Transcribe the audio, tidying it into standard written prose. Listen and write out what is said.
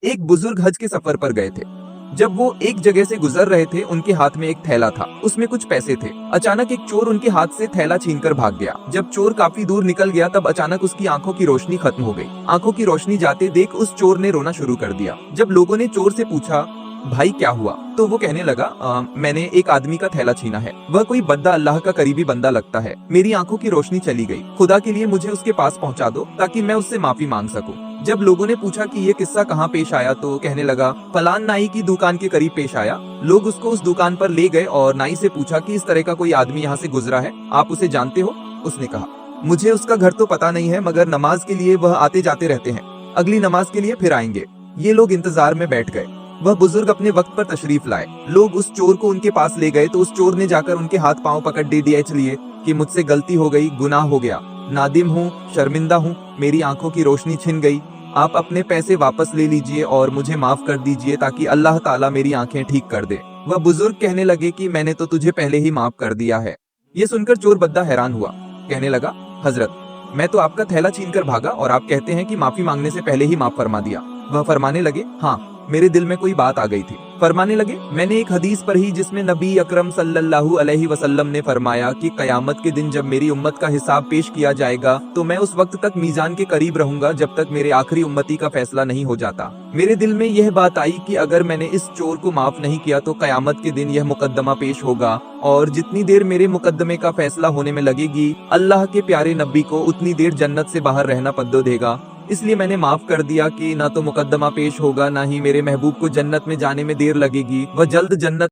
एक बुजुर्ग हज के सफर पर गए थे। जब वो एक जगह से गुजर रहे थे, उनके हाथ में एक थैला था, उसमें कुछ पैसे थे। अचानक एक चोर उनके हाथ से थैला छीनकर भाग गया। जब चोर काफी दूर निकल गया, तब अचानक उसकी आंखों की रोशनी खत्म हो गई। आंखों की रोशनी जाते देख उस चोर ने रोना शुरू कर दिया। जब लोगों ने चोर से पूछा, भाई क्या हुआ, तो वो कहने लगा, मैंने एक आदमी का थैला छीना है। वह कोई बद्दा अल्लाह का करीबी बंदा लगता है। मेरी आंखों की रोशनी चली गई। खुदा के लिए मुझे उसके पास पहुंचा दो ताकि मैं उससे माफी मांग सकूं। जब लोगों ने पूछा कि ये किस्सा कहाँ पेश आया, तो कहने लगा, फलान नाई की दुकान के करीब पेश आया। लोग उसको उस दुकान पर ले गए और नाई से पूछा कि इस तरह का कोई आदमी यहाँ से गुजरा है, आप उसे जानते हो? उसने कहा, मुझे उसका घर तो पता नहीं है, मगर नमाज के लिए वह आते जाते रहते हैं। अगली नमाज के लिए फिर आएंगे। ये लोग इंतजार में बैठ गए। वह बुजुर्ग अपने वक्त पर तशरीफ लाए। लोग उस चोर को उनके पास ले गए तो उस चोर ने जाकर उनके हाथ पांव पकड़ DDH लिए कि मुझसे गलती हो गई, गुनाह हो गया, नादिम हूँ, शर्मिंदा हूँ, मेरी आंखों की रोशनी छिन गई। आप अपने पैसे वापस ले लीजिए और मुझे माफ कर दीजिए ताकि अल्लाह ताला मेरी आंखें ठीक कर दे। वह बुजुर्ग कहने लगे कि मैंने तो तुझे पहले ही माफ कर दिया है। ये सुनकर चोर बद्दा हैरान हुआ। कहने लगा, हजरत, मैं तो आपका थैला छीन कर भागा और आप कहते हैं कि माफी मांगने से पहले ही माफ फरमा दिया। वह फरमाने लगे, हाँ, मेरे दिल में कोई बात आ गई थी। फरमाने लगे, मैंने एक हदीस पढ़ी जिसमें नबी अकरम सल्लल्लाहु अलैहि वसल्लम ने फरमाया कि कयामत के दिन जब मेरी उम्मत का हिसाब पेश किया जाएगा तो मैं उस वक्त तक मीजान के करीब रहूंगा जब तक मेरे आखिरी उम्मती का फैसला नहीं हो जाता। मेरे दिल में यह बात आई कि अगर मैंने इस चोर को माफ नहीं किया तो कयामत के दिन यह मुकद्दमा पेश होगा और जितनी देर मेरे मुकद्दमे का फैसला होने में लगेगी, अल्लाह के प्यारे नबी को उतनी देर जन्नत से बाहर रहना पद्दो देगा। इसलिए मैंने माफ कर दिया कि ना तो मुकद्दमा पेश होगा, ना ही मेरे महबूब को जन्नत में जाने में देर लगेगी। वह जल्द जन्नत